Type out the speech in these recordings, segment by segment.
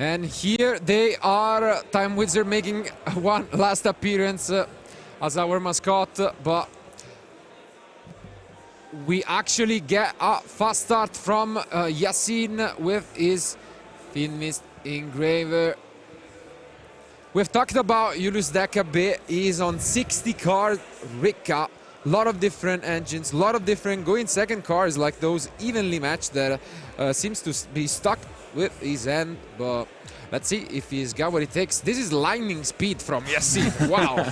And here they are, Time Wizard making one last appearance as our mascot, but we actually get a fast start from Yacine with his Thin Mist Engraver. We've talked about Julius' deck a bit. He's on 60 card Ricca, a lot of different engines, a lot of different going second cars, like those evenly matched that seems to be stuck with his hand, but let's see if he's got what it takes. This is lightning speed from Yacine. Wow.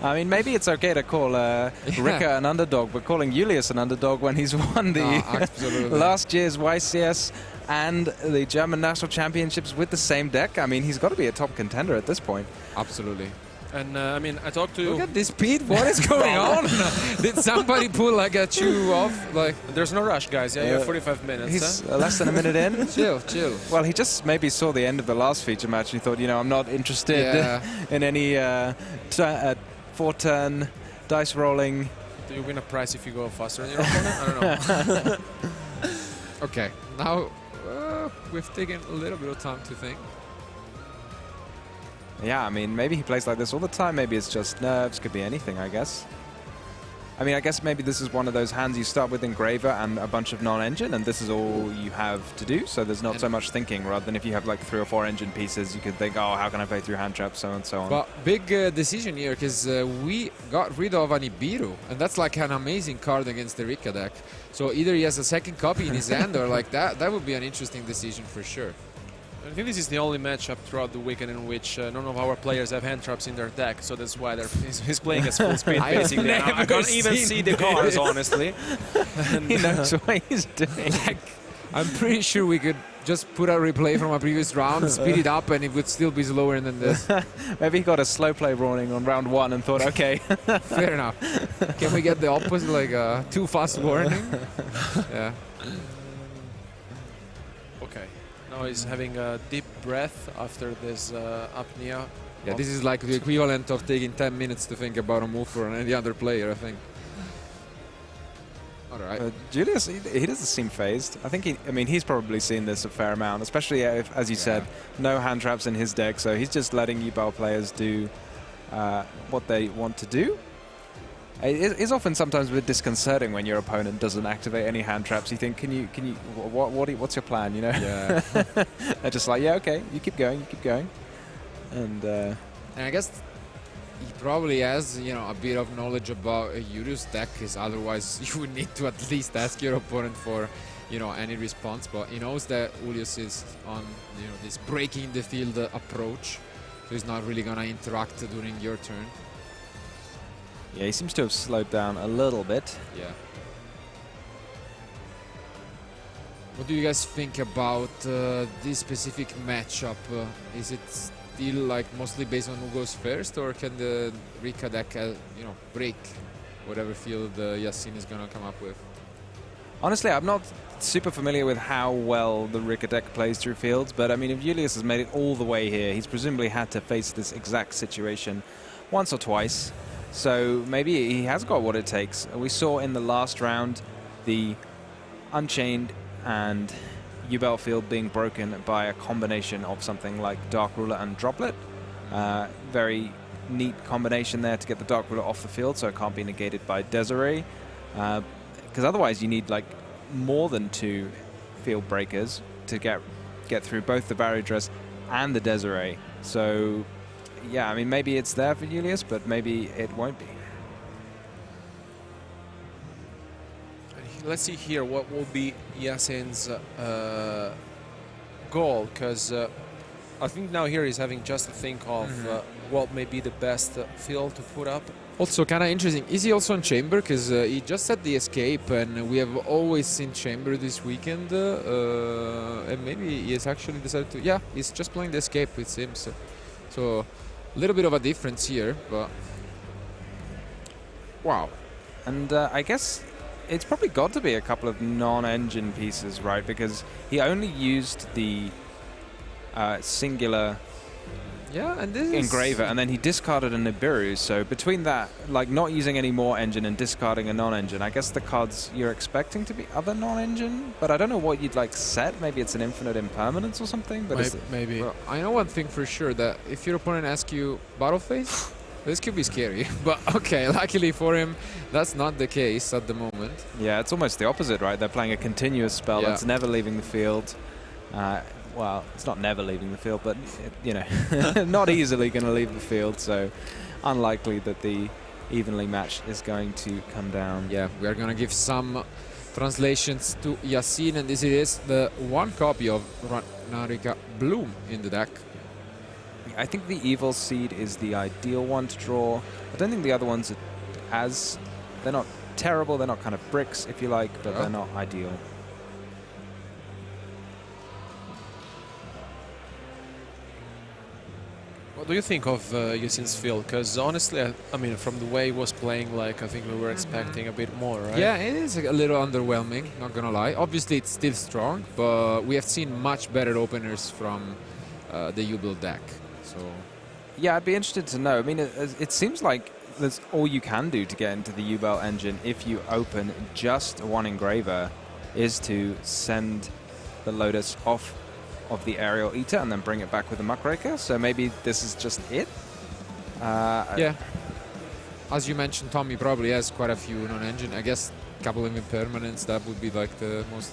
I mean, maybe it's okay to call Ricca an underdog, but calling Julius an underdog when he's won the last year's YCS and the German National Championships with the same deck. I mean, he's got to be a top contender at this point. Absolutely. And I mean, I talked to... Look at this speed. What is going on? Did somebody pull like a chew off? Like, there's no rush, guys. Yeah, you have 45 minutes. He's less than a minute in. Chill. Well, he just maybe saw the end of the last feature match and he thought, you know, I'm not interested in any 4-turn dice rolling. Do you win a prize if you go faster than your opponent? I don't know. Okay, now we've taken a little bit of time to think. Yeah, I mean, maybe he plays like this all the time. Maybe it's just nerves. Could be anything, I guess. I mean, I guess maybe this is one of those hands you start with Engraver and a bunch of non-engine, and this is all you have to do. So there's not so much thinking, rather than if you have like 3 or 4 engine pieces, you could think, oh, how can I play through hand traps, so on and so on. But big decision here, because we got rid of an Ibiru, and that's like an amazing card against the Ricca deck. So either he has a second copy in his hand, or like that would be an interesting decision for sure. I think this is the only matchup throughout the weekend in which none of our players have hand traps in their deck, so that's why he's playing at full speed, basically. I can't even see the cards, honestly. He knows what he's doing. Like, I'm pretty sure we could just put a replay from a previous round, speed it up, and it would still be slower than this. Maybe he got a slow play warning on round 1 and thought, okay. Fair enough. Can we get the opposite, like a too fast warning? Yeah. Okay. Now he's having a deep breath after this apnea. Yeah, this is like the equivalent of taking 10 minutes to think about a move for any other player, I think. All right. Julius, he doesn't seem phased. I think he's probably seen this a fair amount, especially if, as you said, no hand traps in his deck, so he's just letting Yubel players do what they want to do. It is often sometimes a bit disconcerting when your opponent doesn't activate any hand traps. You think, what's your plan? You know? Yeah. They're just like, yeah, okay, you keep going. And I guess he probably has, you know, a bit of knowledge about Julius' deck, because otherwise you would need to at least ask your opponent for, you know, any response. But he knows that Julius is on, you know, this breaking the field approach, so he's not really gonna interact during your turn. Yeah, he seems to have slowed down a little bit. Yeah. What do you guys think about this specific matchup? Is it still like mostly based on who goes first, or can the Ricca deck, you know, break whatever field Yacine is gonna come up with? Honestly, I'm not super familiar with how well the Ricca deck plays through fields, but I mean, if Julius has made it all the way here, he's presumably had to face this exact situation once or twice. So maybe he has got what it takes. We saw in the last round the Unchained and Yubel field being broken by a combination of something like Dark Ruler and Droplet. Very neat combination there to get the Dark Ruler off the field so it can't be negated by Desiree. Because otherwise you need like more than 2 field breakers to get through both the Barrier Dress and the Desiree. So yeah, I mean, maybe it's there for Julius, but maybe it won't be. Let's see here what will be Yacine's goal, because I think now here he's having just to think of what may be the best field to put up. Also, kind of interesting, is he also on Chamber? Because he just said the escape, and we have always seen Chamber this weekend, and maybe he has actually decided to, yeah, he's just playing the escape with Sims. So a little bit of a difference here, but wow. And I guess it's probably got to be a couple of non-engine pieces, right? Because he only used the singular Yeah, and this is Engraver, and then he discarded a Nibiru. So between that, like not using any more engine and discarding a non-engine, I guess the cards you're expecting to be other non-engine, but I don't know what you'd like set. Maybe it's an infinite impermanence or something. But maybe. Well, I know one thing for sure, that if your opponent asks you battle phase, this could be scary. But okay, luckily for him, that's not the case at the moment. Yeah, it's almost the opposite, right? They're playing a continuous spell that's never leaving the field. Well, it's not never leaving the field, but, you know, not easily going to leave the field. So unlikely that the evenly match is going to come down. Yeah, we are going to give some translations to Yacine, and this is the one copy of Ranarika Bloom in the deck. I think the Evil Seed is the ideal one to draw. I don't think the other ones are they're not terrible, they're not kind of bricks, if you like, but they're not ideal. What do you think of Yacine's field? Because honestly, I mean, from the way he was playing, like I think we were expecting a bit more, right? Yeah, it is a little underwhelming, not gonna lie. Obviously, it's still strong, but we have seen much better openers from the U-Build deck. So, yeah, I'd be interested to know. I mean, it seems like that's all you can do to get into the U-Belt engine if you open just one Engraver, is to send the Lotus off of the Aerial Eater and then bring it back with a Muckraker. So maybe this is just it. Yeah. As you mentioned, Tommy probably has quite a few non-engine. I guess a couple of impermanents, that would be like the most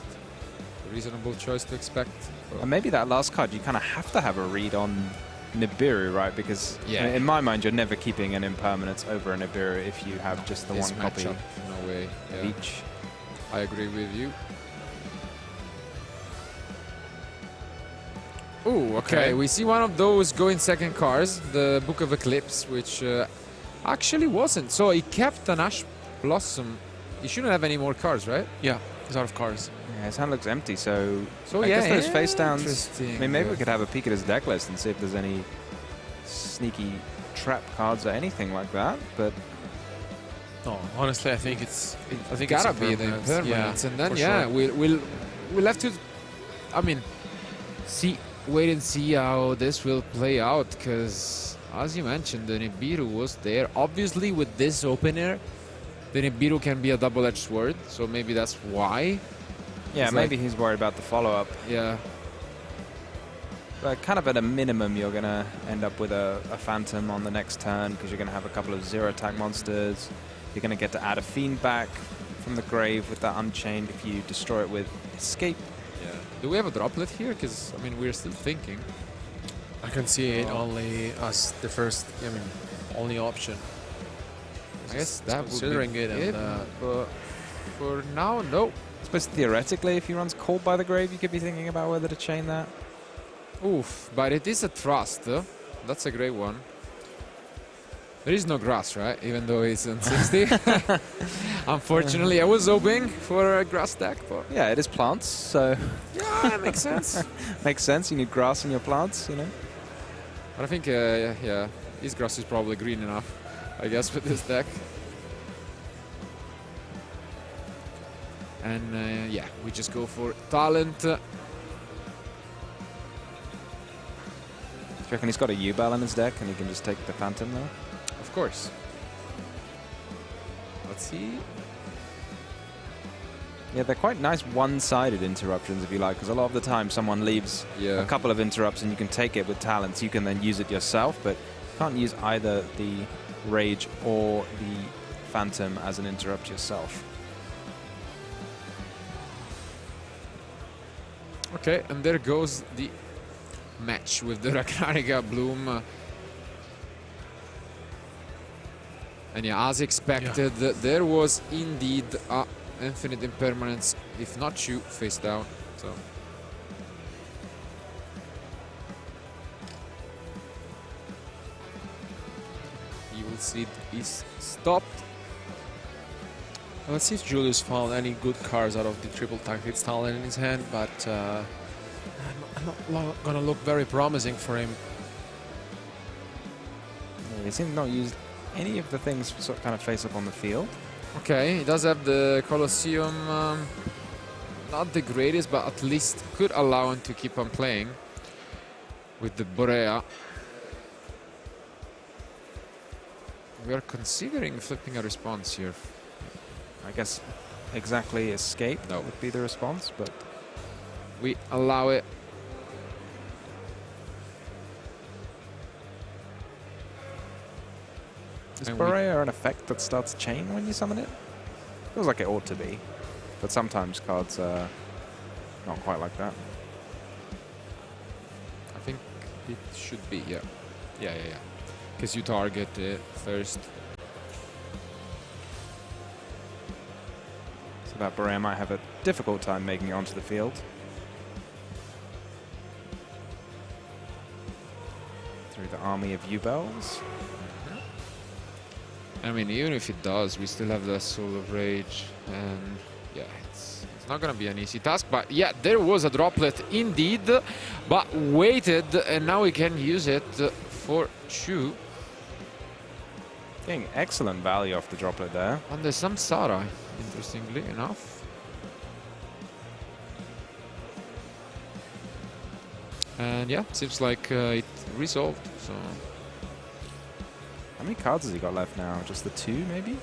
reasonable choice to expect. And maybe that last card, you kind of have to have a read on Nibiru, right? Because in my mind, you're never keeping an impermanence over a Nibiru if you have just the one copy. No way. Of each. I agree with you. Oh, okay. We see one of those going second cards, the Book of Eclipse, which actually wasn't. So he kept an Ash Blossom. He shouldn't have any more cards, right? Yeah, he's out of cards. Yeah, his hand looks empty, so I yeah, guess those face downs. I mean, maybe we could have a peek at his deck list and see if there's any sneaky trap cards or anything like that. But no, honestly, I think it's gotta be the impermanence, and then we'll have to. I mean, wait and see how this will play out, because as you mentioned, the Nibiru was there. Obviously, with this opener, the Nibiru can be a double-edged sword, so maybe that's why. Yeah, maybe he's worried about the follow-up. Yeah. But kind of at a minimum, you're going to end up with a Phantom on the next turn, because you're going to have a couple of zero-attack monsters. You're going to get to add a Fiend back from the grave with that Unchained if you destroy it with Escape. Yeah. Do we have a droplet here? Because, I mean, we're still thinking. I can see it only as the first, only option. I guess that would be considering it, but for now, no. I suppose theoretically, if he runs Called by the Grave, you could be thinking about whether to chain that. Oof, but it is a trust. That's a great one. There is no grass, right? Even though it's on 60. Unfortunately, I was hoping for a grass deck, but yeah, it is plants, so yeah, that makes sense. Makes sense. You need grass in your plants, you know. But I think, yeah, his grass is probably green enough, I guess, with this deck. And yeah, we just go for talent. Do you reckon he's got a U-Bell in his deck and he can just take the Phantom now? Of course. Let's see. Yeah, they're quite nice one-sided interruptions, if you like, because a lot of the time someone leaves a couple of interrupts and you can take it with talents. You can then use it yourself, but you can't use either the Rage or the Phantom as an interrupt yourself. Okay, and there goes the match with the Ragnarika Bloom. And yeah, as expected, there was indeed a infinite impermanence, if not two, face down. So Evil Seed is stopped. Let's see if Julius found any good cards out of the triple tactic talent in his hand, but I'm not gonna look very promising for him. Yeah, he seems not used any of the things sort of kind of face up on the field. Okay, he does have the Colosseum, not the greatest, but at least could allow him to keep on playing with the Borea. We are considering flipping a response here. I guess exactly escape would be the response, but we allow it. Is Barrier an effect that starts chain when you summon it? Feels like it ought to be, but sometimes cards are not quite like that. I think it should be, yeah. Yeah. Because you target it first. So that Barrier might have a difficult time making it onto the field. Through the army of U-Bells. I mean, even if it does, we still have the Soul of Rage, and yeah, it's not gonna be an easy task. But yeah, there was a droplet indeed, but waited, and now we can use it for Chu. Getting excellent value off the droplet there. And there's some Samsara, interestingly enough. And yeah, seems like it resolved, so... How many cards has he got left now? Just the 2, maybe?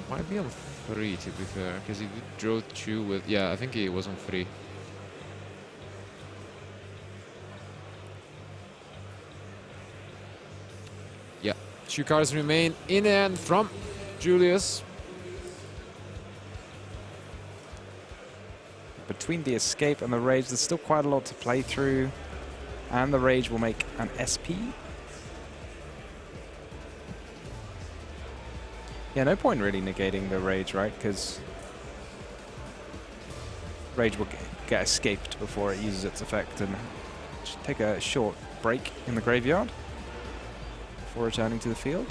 Might be on 3, to be fair, because he did draw 2 with... Yeah, I think he was on 3. Yeah, 2 cards remain in hand from Julius. Between the escape and the rage, there's still quite a lot to play through. And the rage will make an SP. Yeah, no point really negating the rage, right? Because rage will get escaped before it uses its effect, and just take a short break in the graveyard before returning to the field.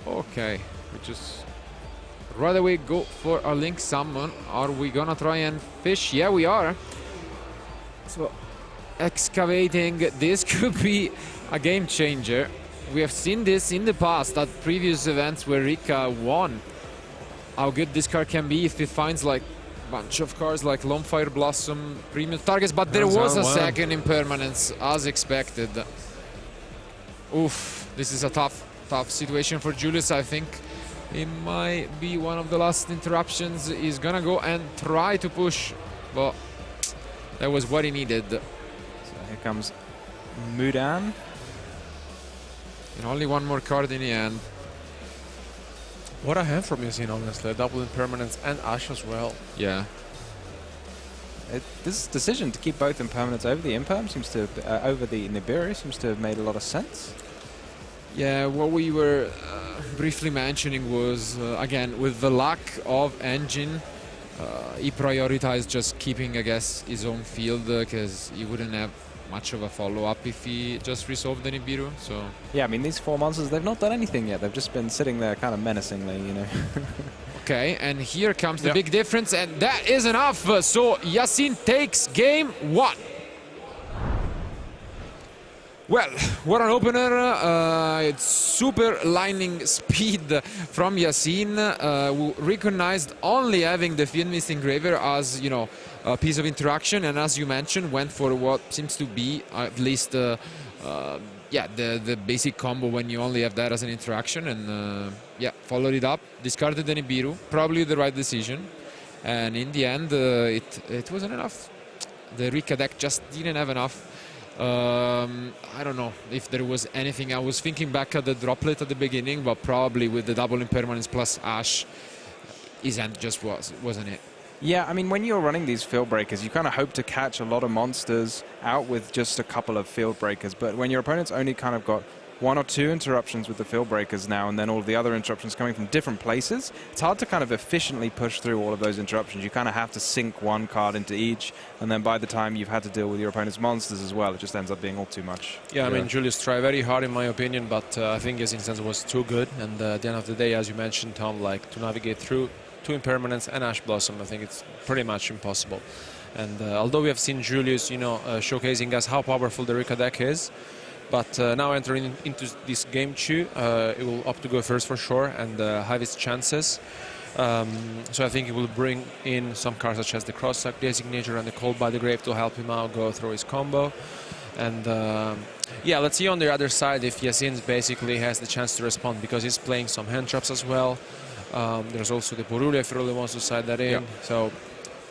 Okay, we just right away go for a Link Summon. Are we gonna try and fish? Yeah, we are. So, excavating, this could be a game changer. We have seen this in the past at previous events where Rika won. How good this card can be if it finds like a bunch of cards like Lomfire Blossom, premium targets, but there was a second impermanence as expected. Oof, this is a tough situation for Julius. I think it might be one of the last interruptions. He's gonna go and try to push, but that was what he needed. So here comes Mudan. And only one more card in the end. What a hand from Yacine, honestly. A double impermanence and Ash as well. Yeah. This decision to keep both impermanents over the imperm seems to over the Nibiru seems to have made a lot of sense. Yeah, what we were briefly mentioning was again with the lack of engine. He prioritized just keeping, I guess, his own field because he wouldn't have much of a follow-up if he just resolved the Nibiru. So yeah, I mean, these 4 monsters, they've not done anything yet. They've just been sitting there kind of menacingly, you know. Okay, and here comes the big difference, and that is enough. So Yacine takes game 1. Well, what an opener. It's super lightning speed from Yacine, who recognized only having the Fiend Mist Engraver as, you know, a piece of interaction, and as you mentioned, went for what seems to be at least yeah, the basic combo when you only have that as an interaction, and yeah, followed it up, discarded the Nibiru, probably the right decision, and in the end it wasn't enough. The Rika deck just didn't have enough. I don't know if there was anything. I was thinking back at the droplet at the beginning, but probably with the double impermanence plus Ash, his end just wasn't it. Yeah, I mean, when you're running these field breakers, you kind of hope to catch a lot of monsters out with just a couple of field breakers. But when your opponent's only kind of got 1 or 2 interruptions with the field breakers now, and then all of the other interruptions coming from different places, it's hard to kind of efficiently push through all of those interruptions. You kind of have to sink one card into each, and then by the time you've had to deal with your opponent's monsters as well, it just ends up being all too much. Yeah, I mean, Julius tried very hard in my opinion, but I think his instance was too good. And at the end of the day, as you mentioned, Tom, like to navigate through 2 impermanents and Ash Blossom, I think it's pretty much impossible. And although we have seen Julius, you know, showcasing us how powerful the Rika deck is, but now entering into this game 2, it will opt to go first for sure and have its chances. So I think it will bring in some cards such as the Cross-Sack Designator and the Cold by the Grave to help him out go through his combo. And yeah, let's see on the other side if Yacine basically has the chance to respond, because he's playing some hand traps as well. There's also the Purulia if he really wants to side that in. Yeah. So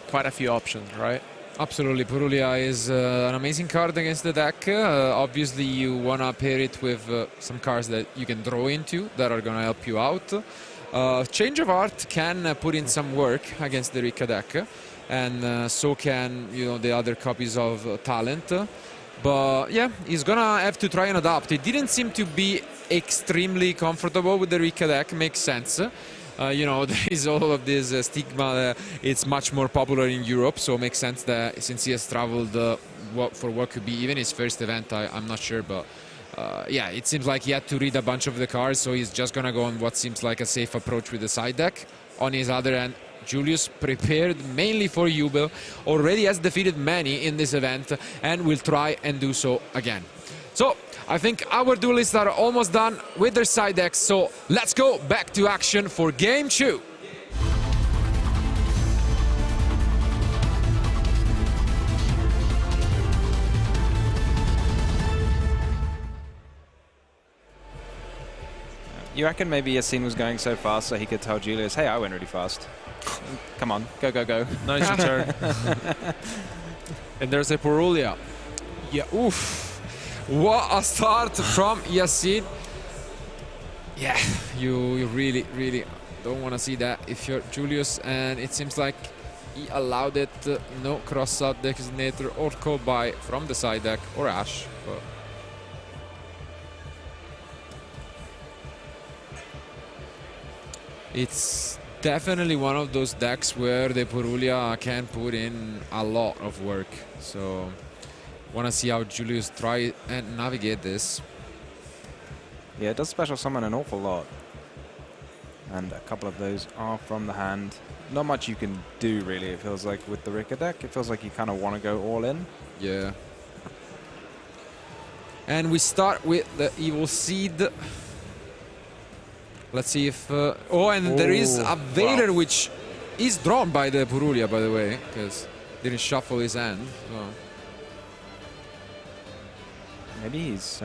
quite a few options, right? Absolutely, Purulia is an amazing card against the deck. Obviously, you want to pair it with some cards that you can draw into that are going to help you out. Change of Heart can put in some work against the Ricca deck, and so can the other copies of Talent. But yeah, he's going to have to try and adapt. He didn't seem to be extremely comfortable with the Ricca deck. Makes sense. There is all of this stigma. It's much more popular in Europe, so it makes sense that since he has traveled for what could be even his first event, I'm not sure, but yeah, it seems like he had to read a bunch of the cards, so he's just going to go on what seems like a safe approach with the side deck. On his other hand, Julius, prepared mainly for Jubel, already has defeated many in this event and will try and do so again. So I think our duelists are almost done with their side decks, so let's go back to action for game 2. You reckon maybe Yacine was going so fast so he could tell Julius, hey, I went really fast. Come on, go, go, go. Nice return. And there's a Purulia. Yeah, oof. What a start from Yacine. Yeah, you really, really don't want to see that if you're Julius, and it seems like he allowed it. No cross-out designator or call by from the side deck or Ash. But it's definitely one of those decks where the Purulia can put in a lot of work. So want to see how Julius try and navigate this. Yeah, it does special summon an awful lot. And a couple of those are from the hand. Not much you can do, really, it feels like, with the Ricca deck. It feels like you kind of want to go all in. Yeah. And we start with the Evil Seed. Let's see if... there is a Vader, wow, which is drawn by the Purulia, by the way, because didn't shuffle his hand. So. Maybe he's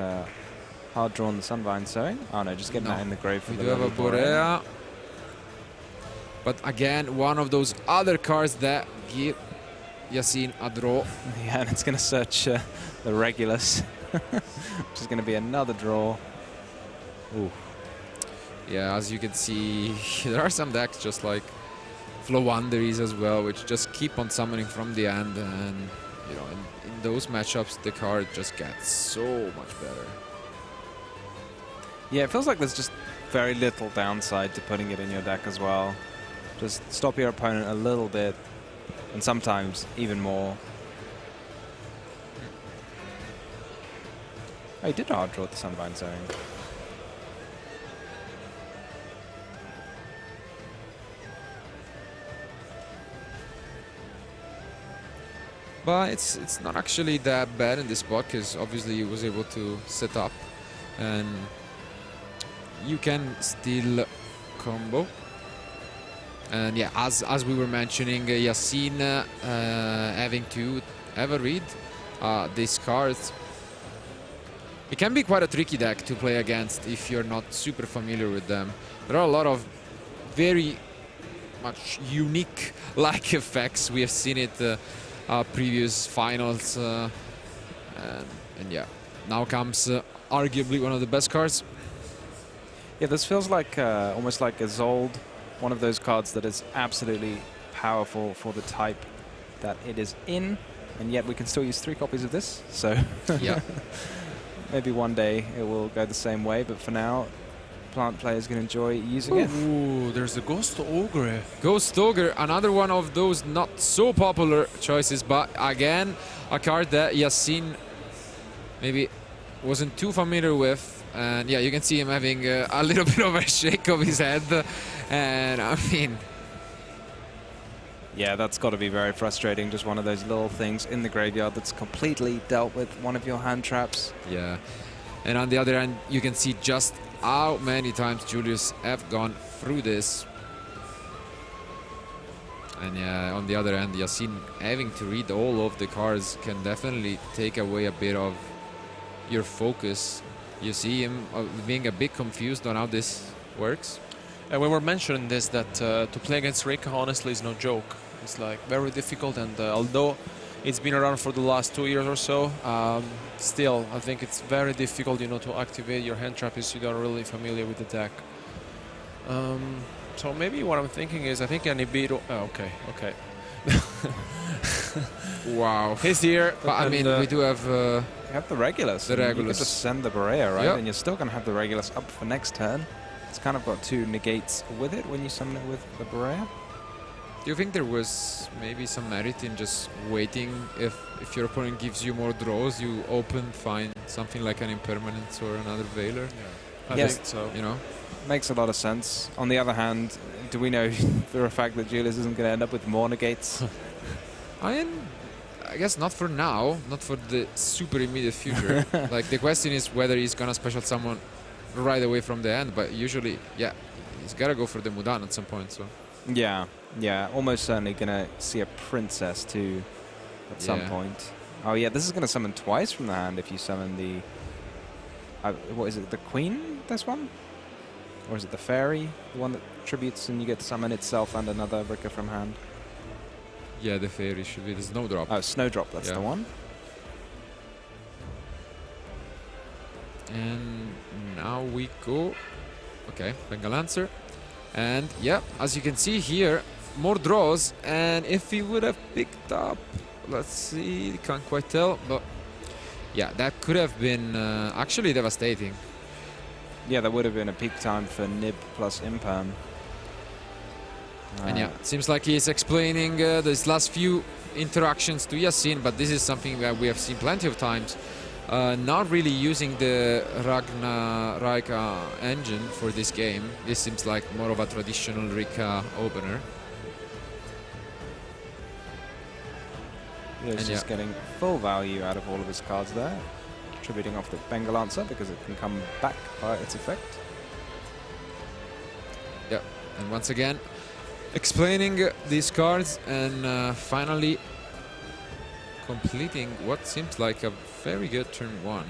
hard drawn the Sunvine Sowing. Oh no, just getting that in the grave for we the do have a Borea. But again, one of those other cards that give Yacine a draw. Yeah, and it's going to search the Regulus, which is going to be another draw. Ooh. Yeah, as you can see, there are some decks just like Flowanderies as well, which just keep on summoning from the end, and in those matchups, the card just gets so much better. Yeah, it feels like there's just very little downside to putting it in your deck as well. Just stop your opponent a little bit, and sometimes even more. Oh, he did hard draw the Sunvine Sowing. But it's not actually that bad in this spot, because obviously he was able to set up, and you can still combo. And yeah, as we were mentioning, Yacine having to ever read these cards. It can be quite a tricky deck to play against if you're not super familiar with them. There are a lot of very much unique like effects. We have seen it previous finals, and yeah, now comes arguably one of the best cards. Yeah, this feels like almost like a Zold, one of those cards that is absolutely powerful for the type that it is in, and yet we can still use 3 copies of this, so yeah. Maybe one day it will go the same way, but for now, Plant players can enjoy using it. Ooh, there's a Ghost Ogre. Ghost Ogre, another one of those not so popular choices, but again, a card that Yacine maybe wasn't too familiar with. And yeah, you can see him having a little bit of a shake of his head. And I mean... Yeah, that's got to be very frustrating. Just one of those little things in the graveyard that's completely dealt with one of your hand traps. Yeah. And on the other hand, you can see just how many times Julius have gone through this. And yeah, on the other hand, Yacine having to read all of the cards can definitely take away a bit of your focus. You see him being a bit confused on how this works. And we were mentioning this, that to play against Rick honestly is no joke. It's like very difficult, and although it's been around for the last 2 years or so, still I think it's very difficult, you know, to activate your hand trap if you are really familiar with the deck. So maybe what I'm thinking is, I think Nibiru. Oh, okay. Wow. He's here. But I mean, we do have... You have the Regulus. The You Regulus. can just send the Berea, right? Yep. And you're still going to have the Regulus up for next turn. It's kind of got 2 negates with it when you summon it with the Berea. Do you think there was maybe some merit in just waiting? If your opponent gives you more draws, you open, find something like an Impermanence or another Veiler? I Yes. think so. You know? Makes a lot of sense. On the other hand, do we know for a fact that Julius isn't going to end up with more negates? I guess not for now, not for the super immediate future. Like, the question is whether he's gonna special summon right away from the end, but usually, yeah, he's gotta go for the Mudan at some point, so. Yeah, almost certainly going to see a Princess too at some Yeah. point. Oh yeah, this is going to summon twice from the hand if you summon the... what is it, the Queen, this one? Or is it the Fairy? The one that tributes and you get to summon itself and another Rika from hand? Yeah, the Fairy should be the Snowdrop. Oh, Snowdrop, that's Yeah. the one. And now we go... Okay, Bengal Lancer. And yeah, as you can see here, more draws. And if he would have picked up... Let's see, can't quite tell, but... Yeah, that could have been actually devastating. Yeah, that would have been a peak time for Nib plus Imperm. And yeah, it seems like he's explaining these last few interactions to Yacine, but this is something that we have seen plenty of times. Not really using the Ragnaraka engine for this game. This seems like more of a traditional Rika opener. Yeah, he's just getting full value out of all of his cards there. Tributing off the Bengal Answer because it can come back by its effect. Yep, and once again, explaining these cards and finally completing what seems like a very good turn 1.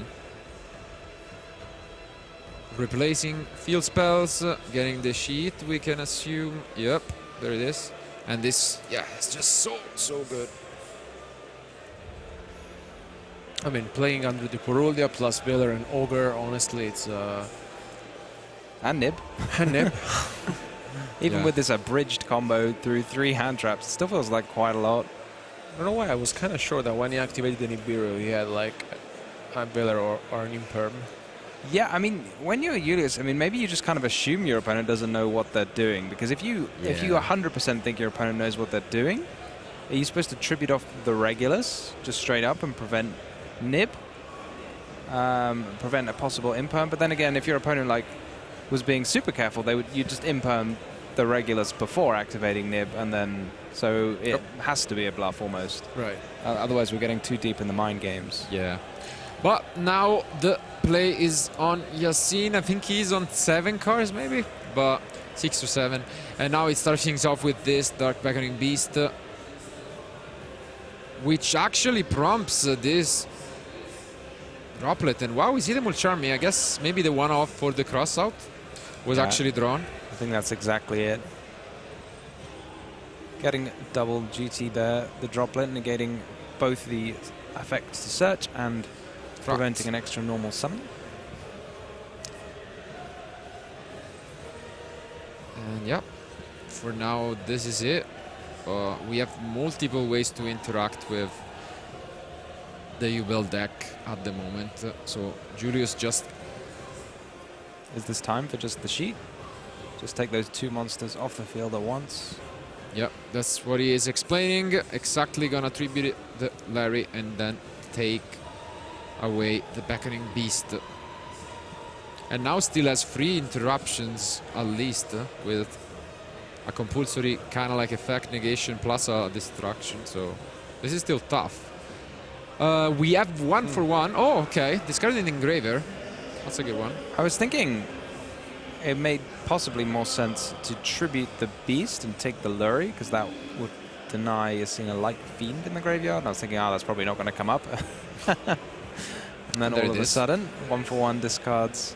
Replacing field spells, getting the sheet, we can assume. Yep, there it is. And this, yeah, it's just so good. I mean, playing under the Purulia plus Veiler and Ogre, honestly, it's... And Nib. and Nib. Even Yeah. with this abridged combo through 3 hand traps, it still feels like quite a lot. I don't know why, I was kind of sure that when he activated the Nibiru, he had like a Veiler or an Imperm. Yeah, I mean, when you're Julius, I mean, maybe you just kind of assume your opponent doesn't know what they're doing. Because if you 100% think your opponent knows what they're doing, are you supposed to tribute off the Regulus just straight up and prevent Nib? Prevent a possible Imperm? But then again, if your opponent like was being super careful, you just Imperm the Regulus before activating Nib, and then so it has to be a bluff almost. Right. Otherwise, we're getting too deep in the mind games. Yeah. But now the play is on Yacine. I think he's on 7 cards maybe, but 6 or 7. And now it starts things off with this Dark Beckoning Beast, which actually prompts this Droplet. And wow, is he the Mulcharmy? I guess maybe the one-off for the cross-out was actually drawn. I think that's exactly it. Getting double GT there, the Droplet negating both the effects to search and preventing an extra normal summon. And yeah, for now this is it. We have multiple ways to interact with the Ubel deck at the moment. So Julius just... Is this time for just the sheet? Just take those 2 monsters off the field at once. Yep, that's what he is explaining. Exactly gonna tribute the Larry and then take away the Beckoning Beast. And now still has 3 interruptions at least with a compulsory kind of like effect negation plus a destruction. So this is still tough. We have 1 for 1. Oh, okay. Discarding Engraver. That's a good one. I was thinking it made possibly more sense to tribute the beast and take the Lurie, because that would deny Yacine a light fiend in the graveyard. And I was thinking, oh, that's probably not going to come up. And then all of a sudden, 1/1 discards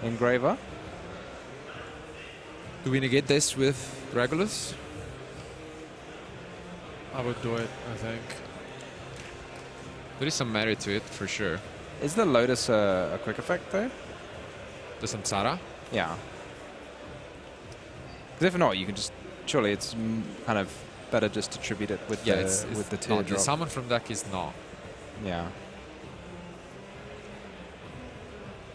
Engraver. Do we negate this with Regulus? I would do it, I think. There is some merit to it, for sure. Is the Lotus a quick effect, though? The Samsara? Yeah. Because if not, you can just... Surely it's kind of better just to tribute it with with the teardrop. The summon from deck is not. Yeah.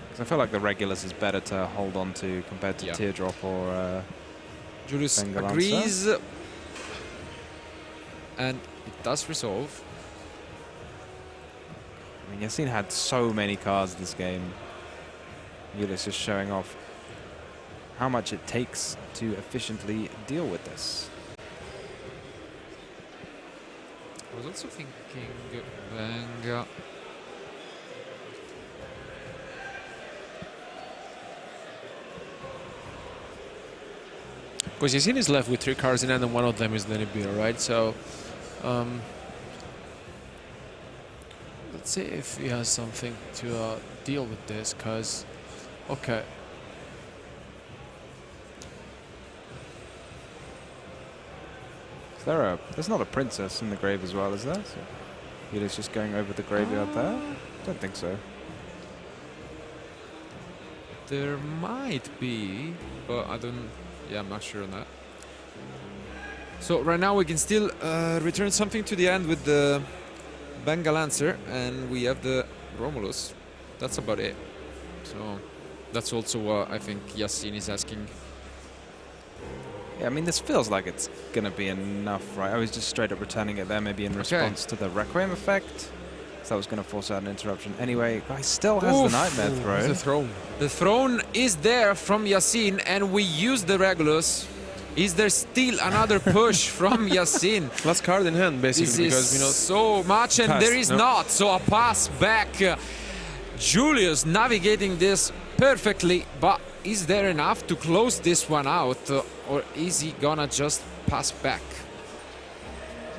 Because I feel like the Regulus is better to hold on to compared to Teardrop or Julius Bengal agrees. And it does resolve. I mean, Yacine had so many cards this game. Julius is showing off how much it takes to efficiently deal with this. I was also thinking Venga. Because Yacine is left with 3 cards in hand, and one of them is the Nibiru, right? So, let's see if he has something to deal with this, because, okay. There's not a princess in the grave as well, is there? So Julius just going over the graveyard there? Don't think so. There might be, but I don't... Yeah, I'm not sure on that. So right now we can still return something to the end with the Bengal answer, and we have the Romulus. That's about it. So that's also what I think Yacine is asking. Yeah, I mean, this feels like it's going to be enough, right? I was just straight up returning it there, maybe in response to the Requiem effect. So that was going to force out an interruption. Anyway, guy still has the Nightmare Throne. The throne. The throne is there from Yacine, and we use the Regulus. Is there still another push from Yacine? Last card in hand, basically, This because is so much, and there is not. So a pass back. Julius navigating this perfectly, but is there enough to close this one out, or is he gonna just pass back?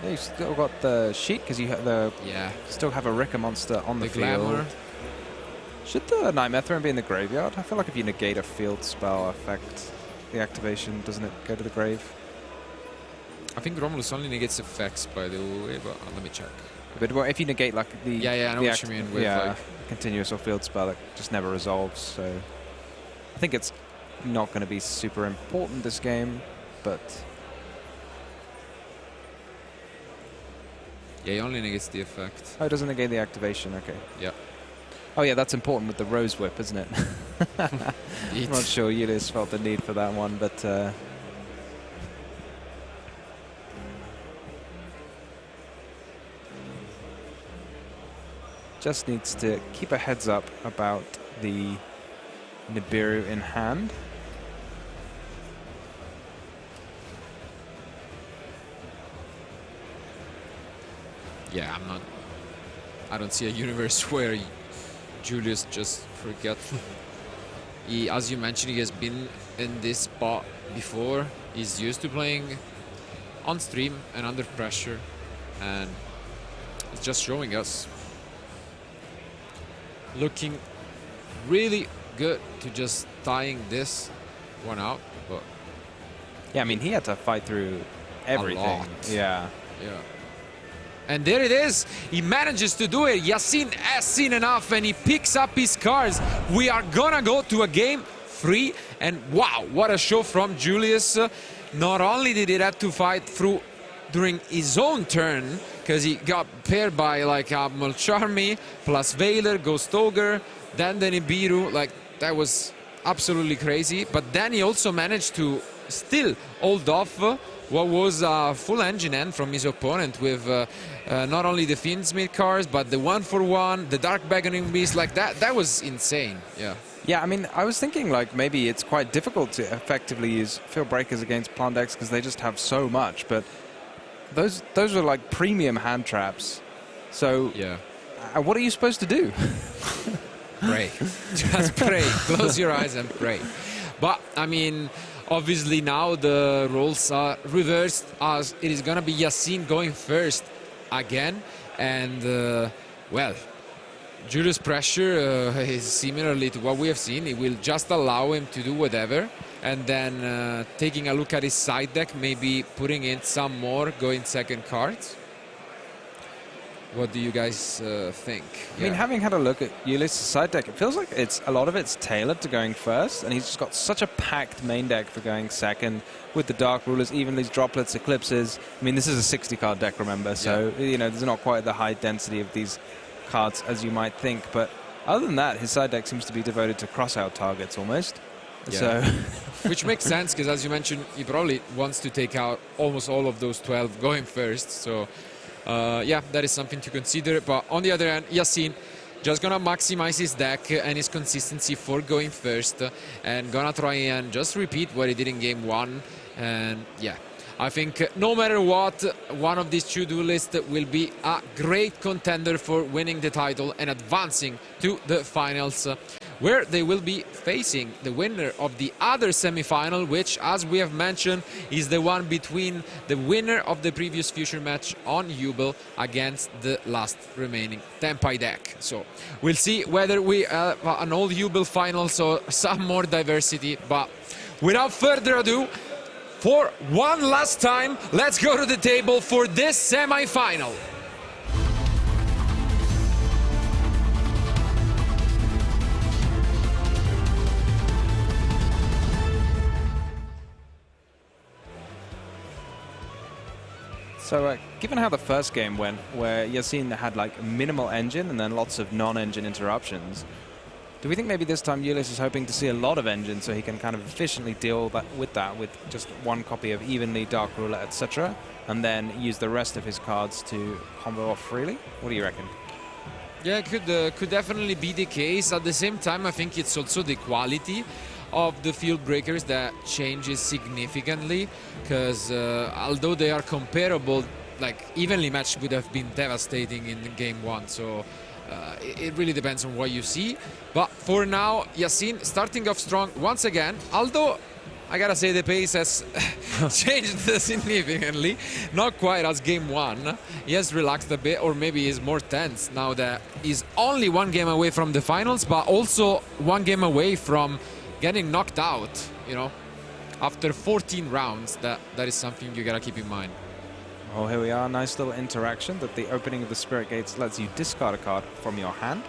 Yeah, you've still got the sheet because you have the still have a Rika monster on the field. Glamour. Should the Nightmare Throne be in the graveyard? I feel like if you negate a field spell effect, the activation, doesn't it go to the grave? I think Romulus only negates effects, by the way, but let me check. But well, if you negate like the I know what you mean with like continuous or field spell, it just never resolves. So I think it's not going to be super important this game, but yeah, he only negates the effect. Oh, it doesn't negate the activation. Okay. Yeah. Oh yeah, that's important with the Rose Whip, isn't it? I'm not sure Julius felt the need for that one, but just needs to keep a heads up about the Nibiru in hand. Yeah, I don't see a universe where Julius just forget. As you mentioned, he has been in this spot before. He's used to playing on stream and under pressure, and it's just showing us. Looking really good to just tying this one out, but yeah, I mean, he had to fight through everything. A lot. Yeah. And there it is. He manages to do it. Yacine has seen enough, and he picks up his cards. We are gonna go to a game 3, and wow, what a show from Julius. Not only did he have to fight through during his own turn, because he got paired by like Mulcharmy plus Veiler, Ghost Ogre, then the Nibiru. Like, that was absolutely crazy. But then he also managed to still hold off what was a full engine end from his opponent with not only the Fiendsmith cards, but the 1/1, the Dark Beckoning Beast. Like, that was insane. Yeah, I mean, I was thinking like maybe it's quite difficult to effectively use Field Breakers against plant decks because they just have so much, but those are like premium hand traps. So what are you supposed to do? Pray. Just pray. Close your eyes and pray. But I mean, obviously now the roles are reversed, as it is gonna be Yacine going first again, and well, Julius' pressure is similarly to what we have seen. It will just allow him to do whatever, and then taking a look at his side deck, maybe putting in some more going second cards. What do you guys think? I mean, having had a look at Julius' side deck, it feels like a lot of it's tailored to going first, and he's just got such a packed main deck for going second with the Dark Rulers, even these droplets, eclipses. I mean, this is a 60-card deck, remember, so you know, there's not quite the high density of these cards as you might think, but other than that, his side deck seems to be devoted to cross-out targets almost. Yeah. So, which makes sense, because as you mentioned, he probably wants to take out almost all of those 12 going first. So yeah, that is something to consider. But on the other hand, Yacine just gonna maximize his deck and his consistency for going first, and gonna try and just repeat what he did in game one. And yeah, I think no matter what, one of these two duelists will be a great contender for winning the title and advancing to the finals, where they will be facing the winner of the other semi-final, which, as we have mentioned, is the one between the winner of the previous future match on Jubel against the last remaining Tempai deck. So we'll see whether we have an all Jubel final, so some more diversity. But without further ado, for one last time, let's go to the table for this semi-final. so given how the first game went, where Yacine had like minimal engine and then lots of non-engine interruptions, do we think maybe this time Julius is hoping to see a lot of engine so he can kind of efficiently deal with just one copy of evenly, Dark Ruler, etc., and then use the rest of his cards to combo off freely? What do you reckon? Yeah, it could definitely be the case. At the same time, I think it's also the quality of the field breakers that changes significantly, because although they are comparable, like evenly matched would have been devastating in game one. So it really depends on what you see. But for now, Yacine starting off strong once again, although I gotta say the pace has changed significantly. Not quite as game one. He has relaxed a bit, or maybe he's more tense now that he's only one game away from the finals, but also one game away from getting knocked out, you know, after 14 rounds. That is something you gotta keep in mind. Oh, here we are. Nice little interaction that the opening of the Spirit Gates lets you discard a card from your hand.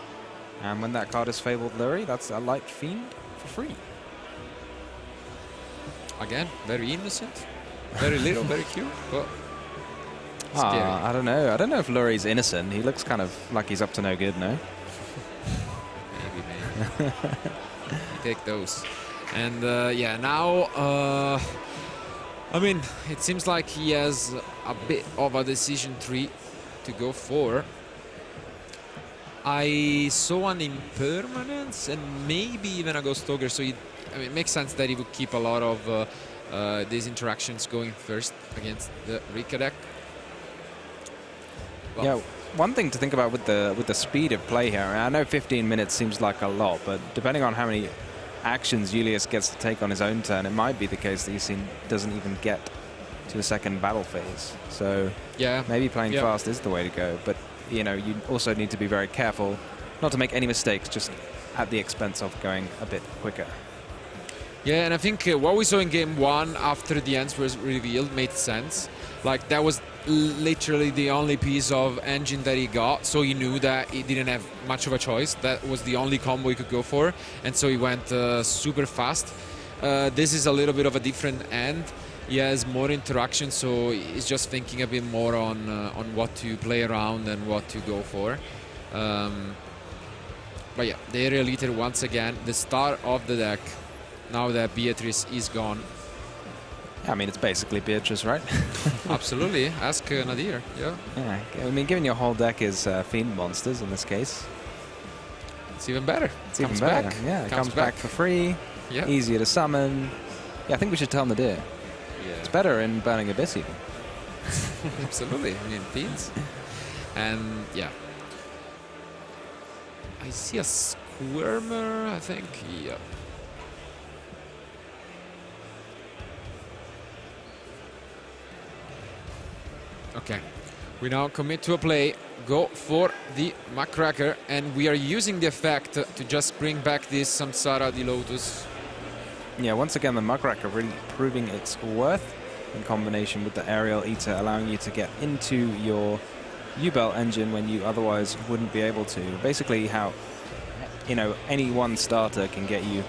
And when that card is Fabled Lurie, that's a Light Fiend for free. Again, very innocent, very little, very cute, but scary. I don't know. I don't know if Lurie's innocent. He looks kind of like he's up to no good, no? Maybe. Take those. And yeah, now, I mean, it seems like he has a bit of a decision tree to go for. I saw an Impermanence and maybe even a Ghost Ogre, so I mean, it makes sense that he would keep a lot of these interactions going first against the Rika deck. Well, yeah, one thing to think about with the speed of play here, I know 15 minutes seems like a lot, but depending on how many actions Julius gets to take on his own turn, it might be the case that Yacine doesn't even get to the second battle phase. So yeah, maybe playing fast is the way to go, but you know, you also need to be very careful not to make any mistakes just at the expense of going a bit quicker. Yeah, and I think what we saw in game one after the ends was revealed made sense. Like, that was literally the only piece of engine that he got, so he knew that he didn't have much of a choice. That was the only combo he could go for, and so he went super fast. This is a little bit of a different end. He has more interaction, so he's just thinking a bit more on what to play around and what to go for. But yeah, the Aerial Leader once again, the star of the deck, now that Beatrice is gone. I mean, it's basically Beatrice, right? Absolutely. Ask Nadir. Yeah. I mean, given your whole deck is Fiend monsters in this case, it's even better. It's even better. Yeah, it comes back for free. Yeah. Easier to summon. Yeah, I think we should tell Nadir. Yeah. It's better in Burning Abyss even. Absolutely. I mean, Fiends. And yeah. I see a Squirmer, I think. Yep. Okay. We now commit to a play, go for the Muckraker, and we are using the effect to just bring back this Samsara di Lotus. Yeah, once again, the Muckraker really proving its worth in combination with the Aerial Eater, allowing you to get into your U-Belt engine when you otherwise wouldn't be able to. Basically how, you know, any one starter can get you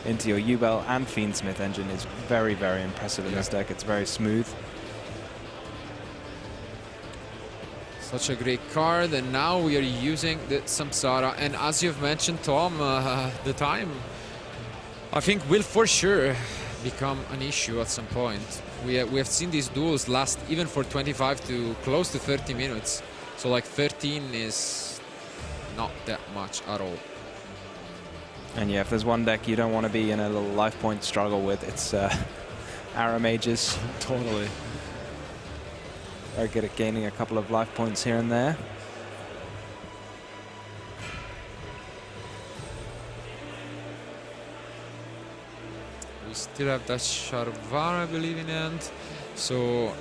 into your U-Belt and Fiendsmith engine is very, very impressive in this deck. It's very smooth. Such a great card, and now we are using the Samsara. And as you've mentioned, Tom, the time, I think, will for sure become an issue at some point. We have seen these duels last even for 25 to close to 30 minutes. So like 13 is not that much at all. And yeah, if there's one deck you don't want to be in a little life point struggle with, it's Arrow Mages. Totally. Very good at gaining a couple of life points here and there. We still have that Sharvar, I believe, in end. So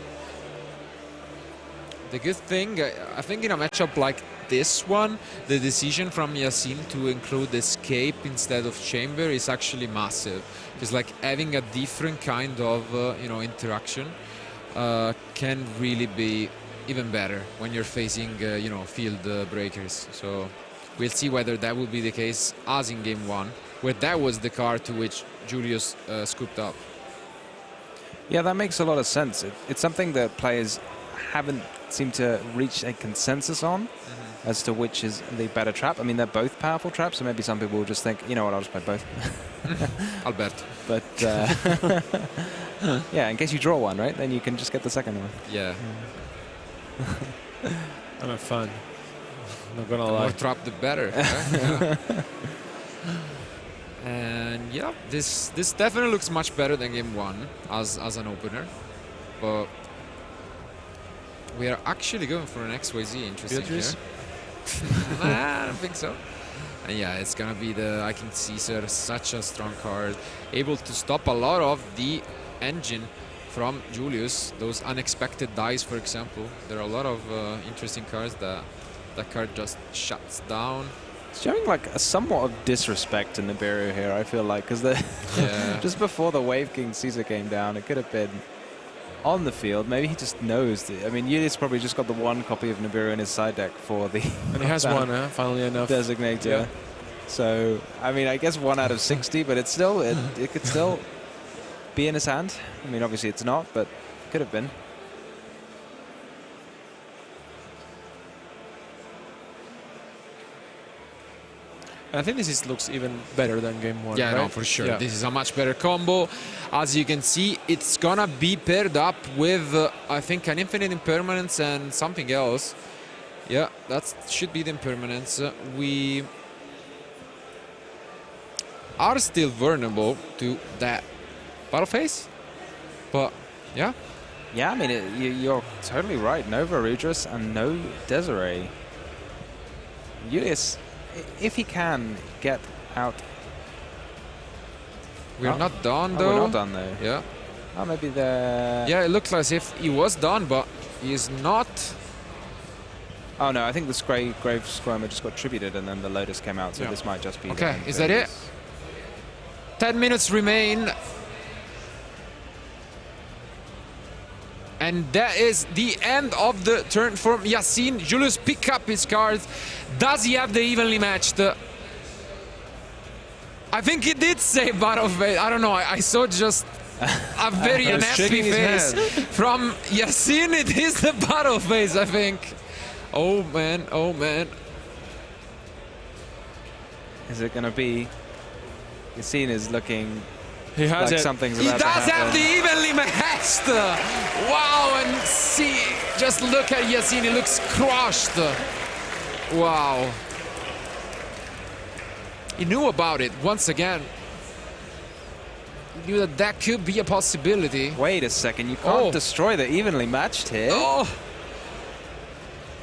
the good thing, I think in a matchup like this one, the decision from Yacine to include Escape instead of Chamber is actually massive. It's like having a different kind of you know, interaction can really be even better when you're facing you know, field breakers. So we'll see whether that will be the case as in game one, where that was the card to which Julius scooped up. Yeah, that makes a lot of sense. It's something that players haven't seemed to reach a consensus on as to which is the better trap. I mean, they're both powerful traps, so maybe some people will just think, you know what, I'll just play both. Alberto. But yeah, in case you draw one, right, then you can just get the second one. Yeah. I'm a fan. Not gonna The lie. more trap, the better. Right? Yeah. And yeah, this definitely looks much better than game one as an opener, but we are actually going for an XYZ. Interesting Beatrice? here. Nah, I don't think so. And yeah, it's gonna be the Icing Caesar, such a strong card, able to stop a lot of the engine from Julius. Those unexpected dies, for example. There are a lot of interesting cards that card just shuts down. Showing like a somewhat of disrespect to Nibiru here, I feel like, because Yeah. just before the Wave King Caesar came down, it could have been on the field. Maybe he just knows. I mean, Julius probably just got the one copy of Nibiru in his side deck for the And he has one, funnily enough. designator. Yeah. So, I mean, I guess 1 out of 60, but it's still, it could still be in his hand. I mean, obviously it's not, but it could have been. I think this looks even better than game one. Yeah, right? no, for sure. Yeah. This is a much better combo. As you can see, it's gonna be paired up with, I think, an Infinite Impermanence and something else. Yeah, that should be the Impermanence. We are still vulnerable to that battle phase, but yeah. Yeah, I mean, you're totally right. No Varudras and no Desiree. Julius, if he can get out. We're not done, Oh, though. we're not done, though. Yeah. Oh, maybe the... Yeah, it looks as if he was done, but he is not. Oh, no, I think the Grave Squirmer just got tributed and then the Lotus came out, so Yeah. this might just be... Okay, is that it? 10 minutes remain. And that is the end of the turn for Yacine. Julius pick up his cards. Does he have the evenly matched? I think he did say battle phase. I don't know. I saw just a very unhappy shaking his face head. from Yacine. It is the battle phase, I think. Oh man, oh man. Is it going to be... Yacine is looking He has like it. something's He about does to have happen. the evenly matched. Wow, and see, just look at Yacine, he looks crushed. Wow. He knew about it once again. He knew that that could be a possibility. Wait a second, you can't destroy the evenly matched here. Oh,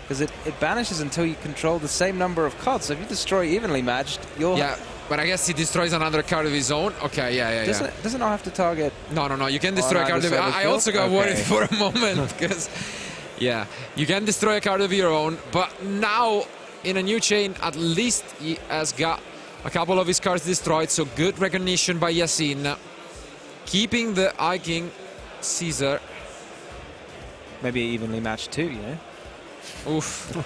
Because it banishes until you control the same number of cards. So if you destroy evenly matched, you'll... yeah, but I guess he destroys another card of his own. Okay, yeah. Doesn't it not have to target... No, you can destroy a on card. either side of the I field? also got Okay. worried for a moment because Yeah, you can destroy a card of your own, but now in a new chain, at least he has got a couple of his cards destroyed, so good recognition by Yacine. Keeping the Eye King Caesar. Maybe evenly matched too, you know? Oof.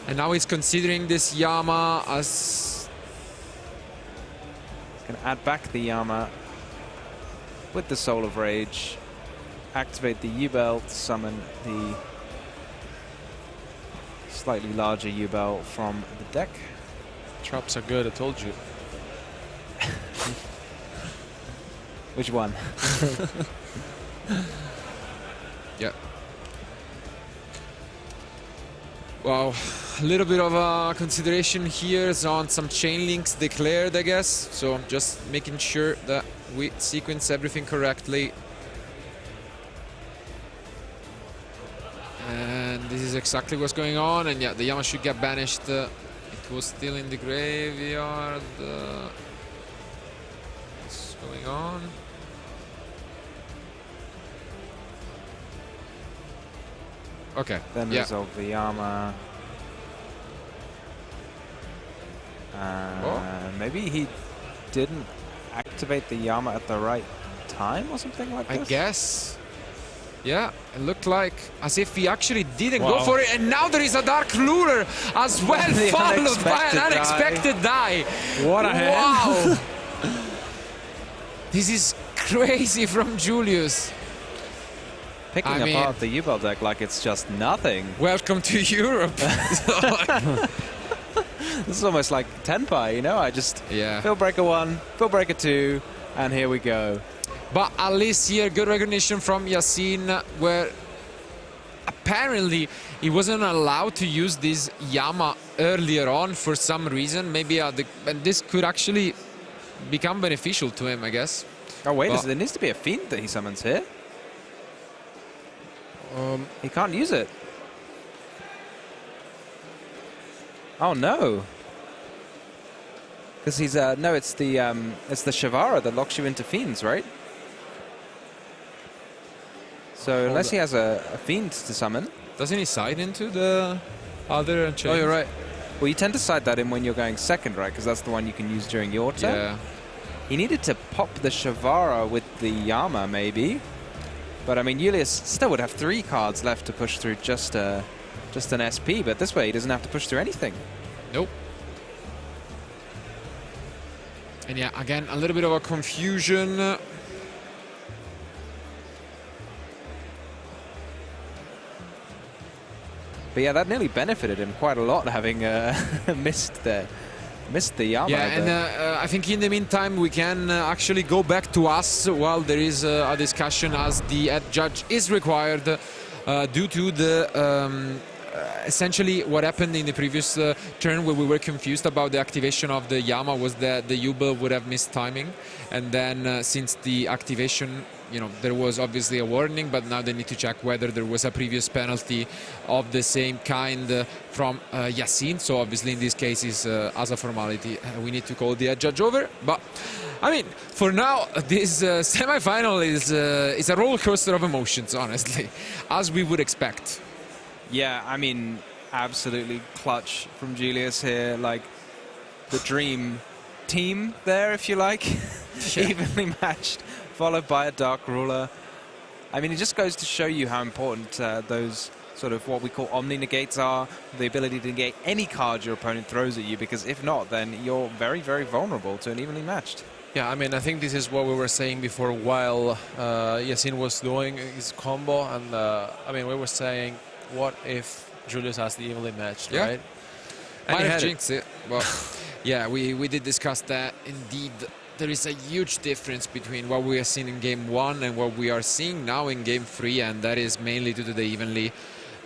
And now he's considering this Yama as... He's going to add back the Yama with the Soul of Rage. Activate the U-Belt, summon the slightly larger U-Belt from the deck. Traps are good, I told you. Which one? Yeah. Wow, a little bit of a consideration here is on some chain links declared, I guess. So just making sure that we sequence everything correctly. And this is exactly what's going on. And yeah, the Yama should get banished. It was still in the graveyard. What's going on? Okay. Then yeah. resolve the Yama. Maybe he didn't activate the Yama at the right time or something like this? I guess. Yeah, it looked like as if he actually didn't Wow. go for it. And now there is a Dark Lurer as well, The followed by an unexpected unexpected die. What a hand. Wow. This is crazy from Julius. Picking I mean- apart the U-Belt deck like it's just nothing. Welcome to Europe. This is almost like Tenpai, you know? I just Yeah. Field Breaker 1, Field Breaker 2, and here we go. But at least here, good recognition from Yacine, where apparently he wasn't allowed to use this Yama earlier on for some reason. Maybe and this could actually become beneficial to him, I guess. Oh, wait, Well- there needs to be a Fiend that he summons here. He can't use it. Oh, no. Because he's, no, it's the Shavara that locks you into Fiends, right? So unless he has a Fiend to summon. Doesn't he side into the other chain? Oh, you're right. Well, you tend to side that in when you're going second, right? Because that's the one you can use during your turn. Yeah. He needed to pop the Shavara with the Yama, maybe. But, I mean, Julius still would have 3 cards left to push through just an SP. But this way, he doesn't have to push through anything. Nope. And yeah, again, a little bit of a confusion. But, yeah, that nearly benefited him quite a lot, having missed the Yama. Yeah, and I think in the meantime we can actually go back to us while there is a discussion, as the head judge is required due to the essentially what happened in the previous turn, where we were confused about the activation of the Yama, was that the Yubel would have missed timing, and then since the activation, you know, there was obviously a warning, but now they need to check whether there was a previous penalty of the same kind from Yacine. So obviously in this case is as a formality, we need to call the head judge over. But I mean, for now, this semi-final is a roller coaster of emotions, honestly, as we would expect. Yeah, I mean, absolutely clutch from Julius here. Like, the dream team there, if you like. Yeah. Evenly matched, followed by a Dark Ruler. I mean, it just goes to show you how important those sort of what we call omni-negates are. The ability to negate any card your opponent throws at you, because if not, then you're very, very vulnerable to an evenly matched. Yeah, I mean, I think this is what we were saying before while Yacine was doing his combo. And, I mean, we were saying, what if Julius has the evenly matched, Yeah. right? Might And he have had it. jinxed it, but yeah, we did discuss that. Indeed, there is a huge difference between what we are seeing in Game 1 and what we are seeing now in Game 3, and that is mainly due to the evenly.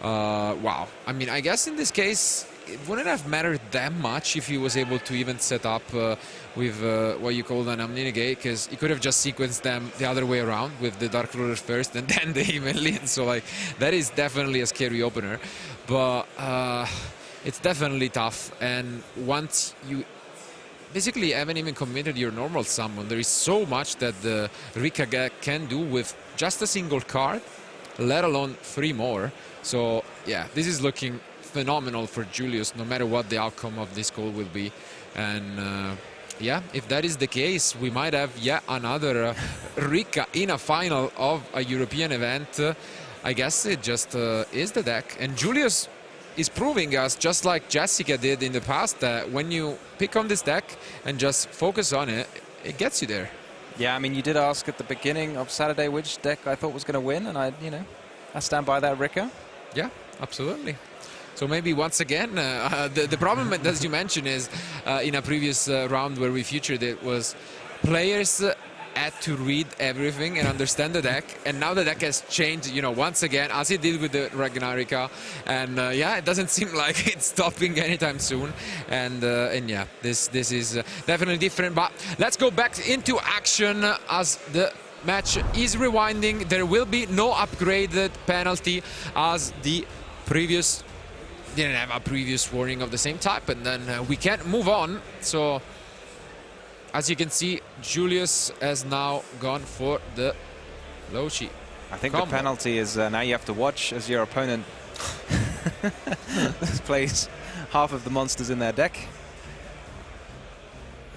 Wow. I mean, I guess in this case, it wouldn't have mattered that much if he was able to even set up with what you call an omni-negate, because he could have just sequenced them the other way around with the Dark Ruler first and then the evenly. And so, like, that is definitely a scary opener. But it's definitely tough. And once you basically haven't even committed your normal summon, there is so much that the Rika can do with just a single card. let alone 3 more. So yeah, this is looking phenomenal for Julius, no matter what the outcome of this call will be. And yeah, if that is the case, we might have yet another Ricca in a final of a European event. I guess it just is the deck. And Julius is proving us, just like Jessica did in the past, that when you pick on this deck and just focus on it, it gets you there. Yeah, I mean, you did ask at the beginning of Saturday which deck I thought was going to win, and I stand by that, Ricca. Yeah, absolutely. So maybe once again, the problem, as you mentioned, is in a previous round where we featured it, was players had to read everything and understand the deck, and now the deck has changed, once again, as it did with the Ragnarika, and yeah, it doesn't seem like it's stopping anytime soon, and yeah, this is definitely different. But let's go back into action as the match is rewinding. There will be no upgraded penalty, as the previous didn't have a previous warning of the same type, and then we can't move on. So as you can see, Julius has now gone for the Lochi. I think combo. The penalty is now you have to watch as your opponent plays half of the monsters in their deck.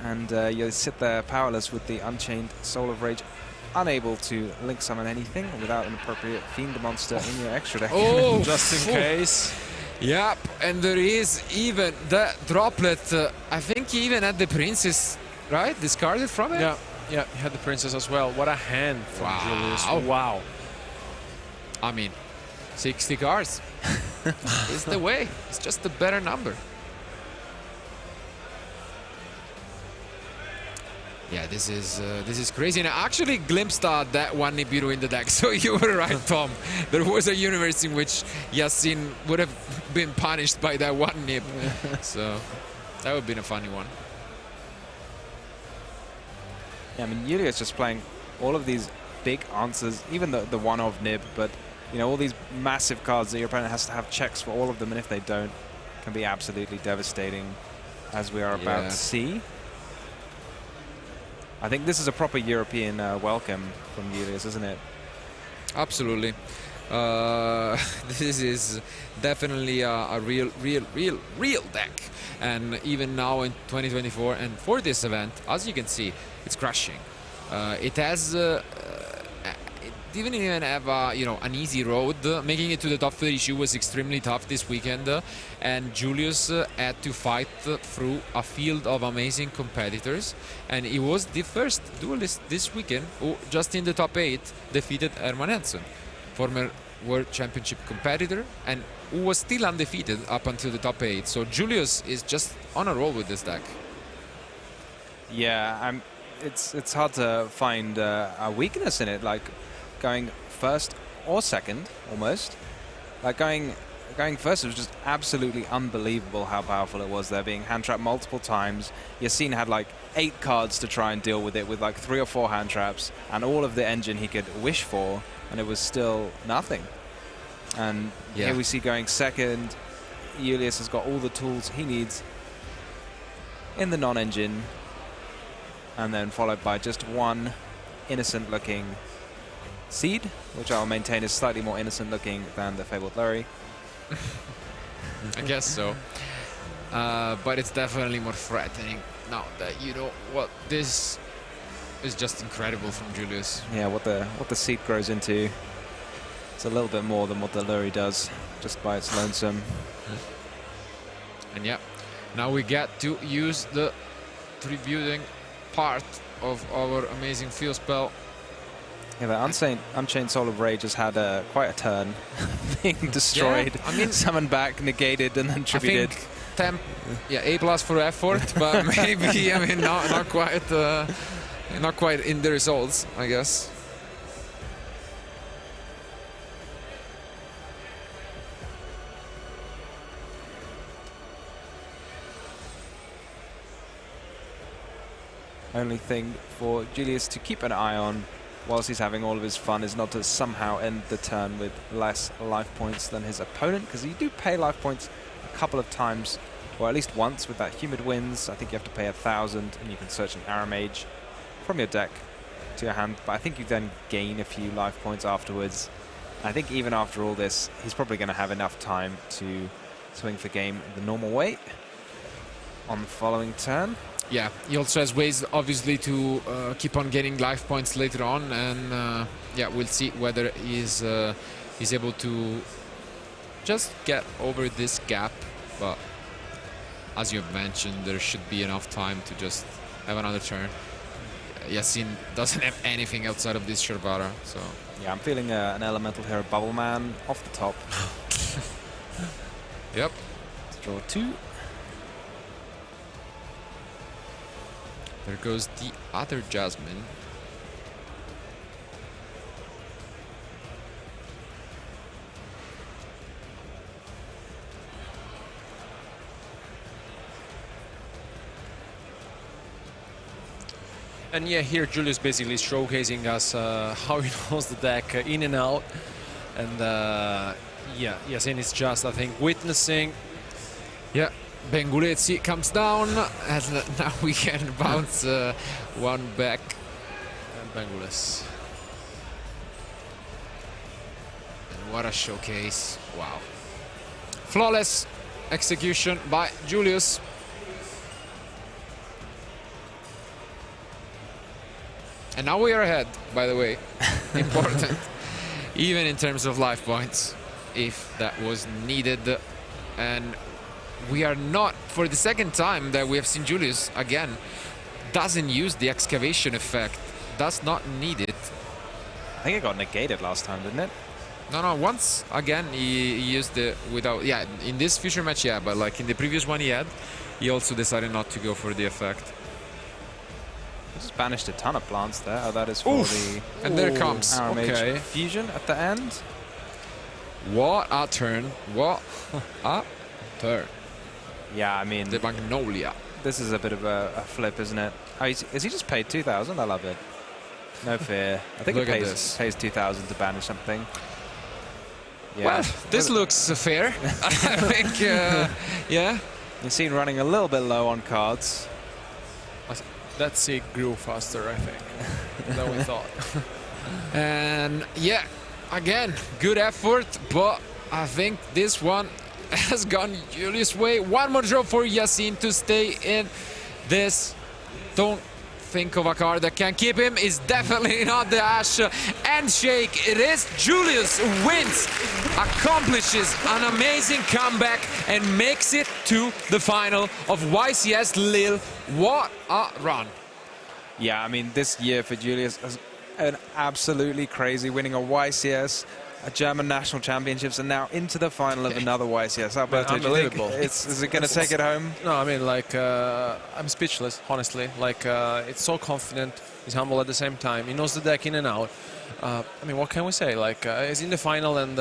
And you sit there powerless with the Unchained Soul of Rage, unable to link summon anything without an appropriate Fiend monster in your extra deck. Oh, just in case. Yep, and there is even the droplet. I think he even had the Princess, right? Discarded from it? Yeah, he had the Princess as well. What a hand from Julius. Wow. I mean, 60 cards is the way. It's just a better number. Yeah, this is crazy. And I actually glimpsed that one Nibiru in the deck. So you were right, Tom. There was a universe in which Yacine would have been punished by that one Nib. So that would have been a funny one. Yeah, I mean, Julius just playing all of these big answers, even the one of Nib, but all these massive cards that your opponent has to have checks for all of them, and if they don't, can be absolutely devastating, as we are about to see. I think this is a proper European welcome from Julius, isn't it? Absolutely. This is definitely a real deck. And even now in 2024 and for this event, as you can see, it's crushing. It has it didn't even have an easy road. Making it to the top 32 was extremely tough this weekend, and Julius had to fight through a field of amazing competitors, and he was the first duelist this weekend who, just in the top 8, defeated Herman Henson, former World Championship competitor, and who was still undefeated up until the top 8. So Julius is just on a roll with this deck. Yeah, it's hard to find a weakness in it, like going first or second, almost. Like going first, it was just absolutely unbelievable how powerful it was there, being hand trapped multiple times. Yacine had like 8 cards to try and deal with it, with like 3 or 4 hand traps, and all of the engine he could wish for, and it was still nothing. And here we see going second, Julius has got all the tools he needs in the non-engine, and then followed by just one innocent-looking Seed, which I'll maintain is slightly more innocent-looking than the Fabled Lurry. I guess so. But it's definitely more threatening now that what this is just incredible from Julius. Yeah, what the Seed grows into. It's a little bit more than what the Lurry does, just by its lonesome. And yeah, now we get to use the tributing part of our amazing field spell. Yeah, the Unchained Soul of Rage has had quite a turn, being destroyed, summoned back, negated, and then tributed. I think A+ for effort, but maybe not quite in the results, I guess. Only thing for Julius to keep an eye on whilst he's having all of his fun is not to somehow end the turn with less life points than his opponent, because you do pay life points a couple of times, or at least once with that Humid Winds. I think you have to pay 1,000, and you can search an Arrow Mage from your deck to your hand, but I think you then gain a few life points afterwards. I think even after all this, he's probably going to have enough time to swing for game the normal way on the following turn. Yeah, he also has ways, obviously, to keep on getting life points later on, and yeah, we'll see whether he's able to just get over this gap. But as you have mentioned, there should be enough time to just have another turn. Yacine doesn't have anything outside of this Shervara, so... Yeah, I'm feeling an elemental hero Bubble Man off the top. Yep. Let's draw 2. There goes the other Jasmine. And yeah, here Julius basically showcasing us how he knows the deck in and out. And yeah, Yacine is just, I think, witnessing. Yeah, Bengulezi comes down, and now we can bounce one back. And Bengules. And what a showcase. Wow. Flawless execution by Julius. And now we are ahead, by the way. Important. Even in terms of life points, if that was needed. And we are not, for the second time that we have seen Julius, again, doesn't use the excavation effect. Does not need it. I think it got negated last time, didn't it? No, once again he used it without, yeah, in this future match, yeah, but like in the previous one he also decided not to go for the effect. He just banished a ton of plants there. Oh, that is for the... And there comes. Arrow Mage Okay. fusion at the end. What a turn. What a turn. Yeah, I mean... The Magnolia. This is a bit of a flip, isn't it? Oh, is he just paid 2,000? I love it. No fear. I think Look it at pays 2,000 to banish something. Yeah. Well, this looks fair. I think, yeah. Yacine running a little bit low on cards. That seed grew faster, I think, than we thought. And yeah, again, good effort, but I think this one has gone Julius' way. One more draw for Yacine to stay in this. Don't think of a card that can keep him. Is definitely not the Ash handshake. It is Julius who wins, accomplishes an amazing comeback, and makes it to the final of YCS Lille. What a run. Yeah, I mean, this year for Julius is an absolutely crazy, winning a YCS, a German national championships, and now into the final of another YCS. Alberto, do you think is it going to take it home? No, I mean, like, I'm speechless, honestly. Like, it's so confident. He's humble at the same time. He knows the deck in and out. I mean, what can we say? Like, he's in the final, and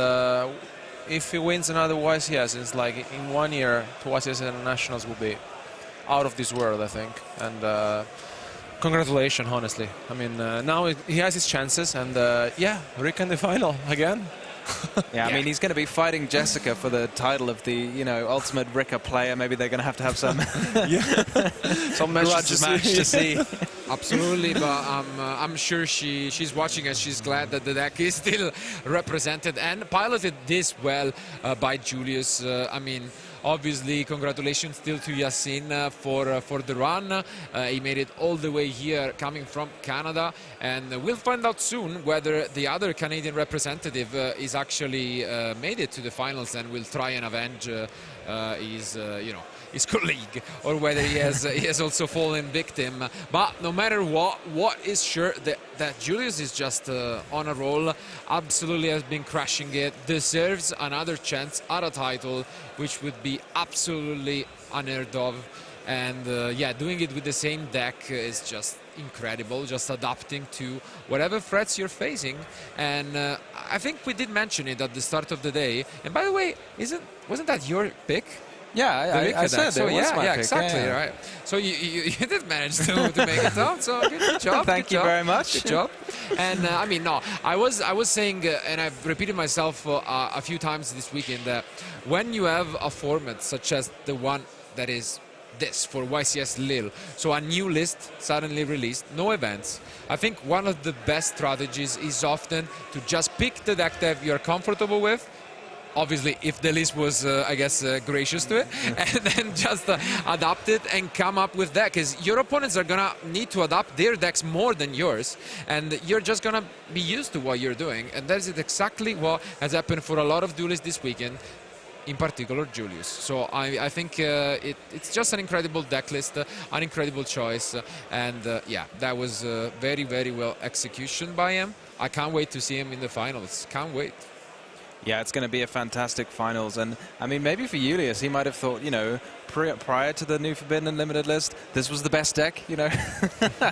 if he wins another YCS, it's like in 1 year, to YCS and nationals will be out of this world, I think. And congratulations, honestly. I mean, now he has his chances, and yeah, Rick in the final again. Yeah, I mean, he's going to be fighting Jessica for the title of the, you know, ultimate Ricker player. Maybe they're going to have some Some match to see. Absolutely, but I'm sure she's watching and she's glad that the deck is still represented and piloted this well by Julius. I mean, obviously, congratulations still to Yacine for the run. He made it all the way here, coming from Canada, and we'll find out soon whether the other Canadian representative is actually made it to the finals and will try and avenge his colleague, or whether he has also fallen victim. But no matter what is sure that Julius is just on a roll. Absolutely has been crushing it. Deserves another chance at a title, which would be absolutely unheard of. And yeah, doing it with the same deck is just incredible, just adapting to whatever threats you're facing. And I think we did mention it at the start of the day. And by the way, wasn't that your pick? Yeah, I said so. it was my Yeah, pick. exactly, Yeah. Right. So you did manage to make it out. So good job. Thank good you job, very much. Good job. And I mean, no, I was saying, and I've repeated myself a few times this weekend, that when you have a format such as the one that is this for YCS Lille. So a new list suddenly released, no events. I think one of the best strategies is often to just pick the deck that you're comfortable with. Obviously, if the list was, I guess, gracious to it, and then just adapt it and come up with that, because your opponents are gonna need to adapt their decks more than yours, and you're just gonna be used to what you're doing, and that is exactly what has happened for a lot of duelists this weekend, in particular Julius. So I think it's just an incredible deck list, an incredible choice, and yeah, that was very, very well execution by him. I can't wait to see him in the finals. Can't wait. Yeah, it's going to be a fantastic finals. And, I mean, maybe for Julius, he might have thought, you know, prior to the new Forbidden and Limited list, this was the best deck, you know.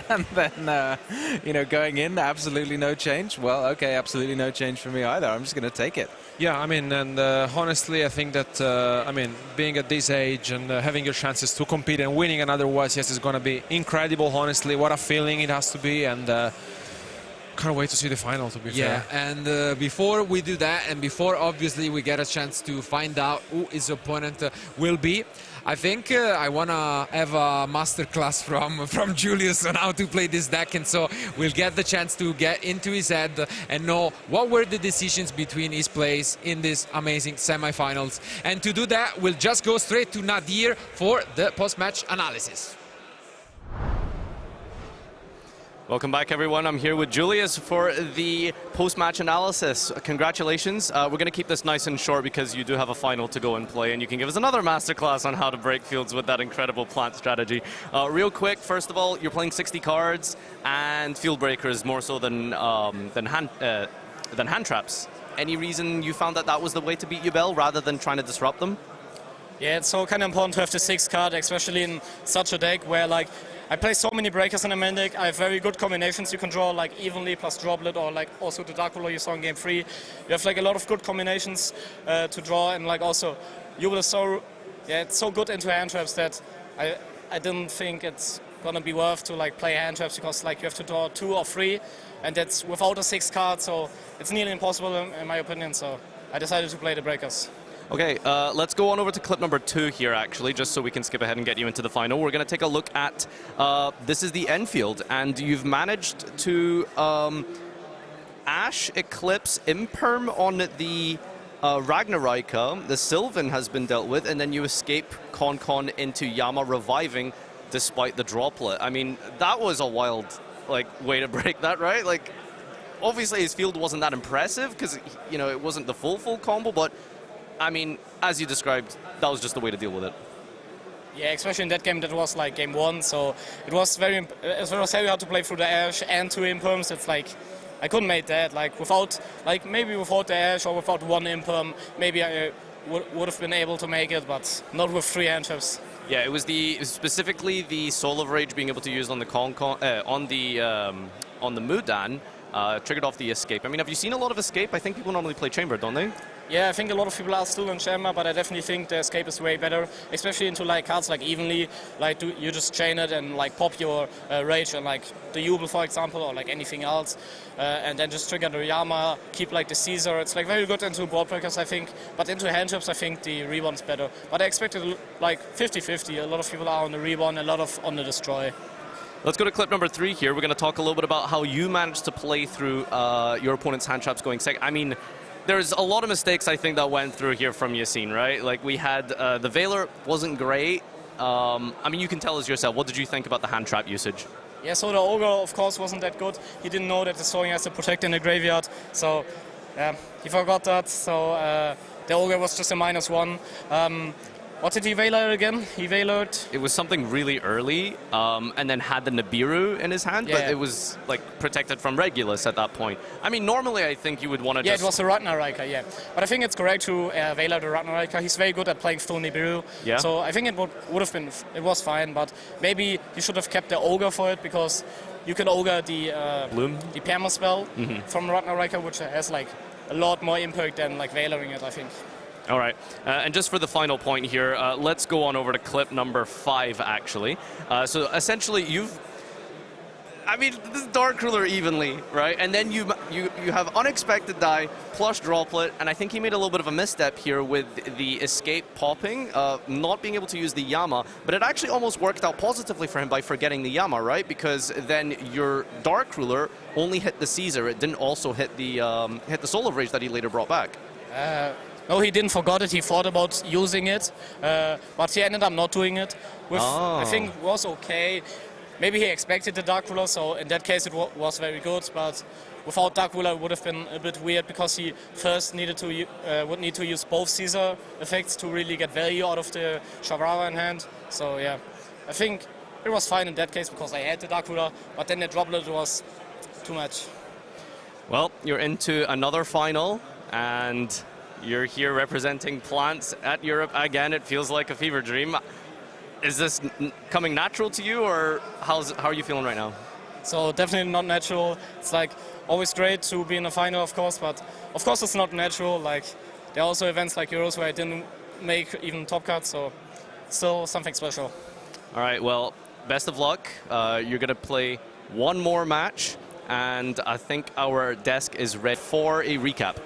And then, you know, going in, absolutely no change. Well, okay, absolutely no change for me either. I'm just going to take it. Yeah, I mean, and honestly, I think that, I mean, being at this age and having your chances to compete and winning another YCS is going to be incredible, honestly. What a feeling it has to be. And can't wait to see the final, to be fair. Yeah, and before we do that, and before obviously we get a chance to find out who his opponent will be, I think I want to have a masterclass from Julius on how to play this deck, and so we'll get the chance to get into his head and know what were the decisions between his plays in this amazing semifinals. And to do that, we'll just go straight to Nadir for the post-match analysis. Welcome back, everyone. I'm here with Julius for the post-match analysis. Congratulations. We're going to keep this nice and short because you do have a final to go and play, and you can give us another masterclass on how to break fields with that incredible plant strategy. Real quick, first of all, you're playing 60 cards and field breakers more so than hand traps. Any reason you found that that was the way to beat Yubel rather than trying to disrupt them? Yeah, it's so kind of important to have the 6 card, especially in such a deck where, like, I play so many breakers in a main deck. I have very good combinations you can draw, like evenly plus droplet, or like also the Dark Ruler you saw in game 3. You have like a lot of good combinations to draw, and like also Yubel is so, yeah, it's so good into hand traps that I didn't think it's gonna be worth to like play hand traps, because like you have to draw 2 or 3, and that's without a 6 card, so it's nearly impossible in my opinion. So I decided to play the breakers. Okay, let's go on over to clip number 2 here, actually, just so we can skip ahead and get you into the final. We're going to take a look at, this is the Enfield, and you've managed to Ash, Eclipse, Imperm on the Ragnarika. The Sylvan has been dealt with, and then you escape Con into Yama reviving despite the droplet. I mean, that was a wild way to break that, right? Like, obviously his field wasn't that impressive because, you know, it wasn't the full combo, but I mean, as you described, that was just the way to deal with it. Yeah, especially in that game, that was like game 1, so it was very hard to play through the Ash and 2 Imperms. It's like, I couldn't make that. Like, without, like, maybe without the Ash or without 1 Imperm, maybe I would have been able to make it, but not with 3 hand traps. Yeah, it was specifically the Soul of Rage being able to use on the on the Mudan. Triggered off the escape. I mean, have you seen a lot of escape? I think people normally play chamber, don't they? Yeah, I think a lot of people are still in chamber, but I definitely think the escape is way better, especially into like cards like evenly, like you just chain it and like pop your rage and like the Jubel, for example, or like anything else, and then just trigger the Yama, keep like the Caesar. It's like very good into board breakers, I think, but into hand traps, I think the Reborn's better. But I expected like 50-50. A lot of people are on the Reborn, a lot of on the Destroy. Let's go to clip number 3 here. We're going to talk a little bit about how you managed to play through your opponent's hand traps going second. I mean, there's a lot of mistakes, I think, that went through here from Yacine, right? Like, we had the Veiler wasn't great. I mean, you can tell us yourself. What did you think about the hand trap usage? Yeah, so the Ogre, of course, wasn't that good. He didn't know that the Sorin has to protect in the graveyard, so yeah, he forgot that. So the Ogre was just a -1. What did he Veiler again? He Veilered? It was something really early, and then had the Nibiru in his hand, but it was like protected from Regulus at that point. I mean, normally I think you would want to it was a Ragnarika, yeah. But I think it's correct to Veiler the Ragnarika. He's very good at playing through Nibiru. Yeah. So I think it would have been, it was fine, but maybe you should have kept the Ogre for it, because you can Ogre the Bloom, the Perma spell from Ragnarika, which has like a lot more impact than like Veilering it, I think. All right, and just for the final point here, let's go on over to clip number 5, actually. So essentially, I mean, this is Dark Ruler evenly, right? And then you have unexpected die plus droplet, and I think he made a little bit of a misstep here with the escape popping, not being able to use the Yama, but it actually almost worked out positively for him by forgetting the Yama, right? Because then your Dark Ruler only hit the Caesar, it didn't also hit the Soul of Rage that he later brought back. No, he didn't forget it. He thought about using it, but he ended up not doing it. I think it was okay. Maybe he expected the Dark Ruler, so in that case it was very good. But without Dark Ruler, it would have been a bit weird because he first would need to use both Caesar effects to really get value out of the Shavara in hand. So yeah, I think it was fine in that case because I had the Dark Ruler, but then the droplet was too much. Well, you're into another final, and you're here representing Plants at Europe again. It feels like a fever dream. Is this coming natural to you, or how are you feeling right now? So definitely not natural. It's like always great to be in a final, of course, but of course it's not natural. Like there are also events like Euros where I didn't make even top cut, so still something special. All right, well, best of luck. You're gonna play one more match, and I think our desk is ready for a recap.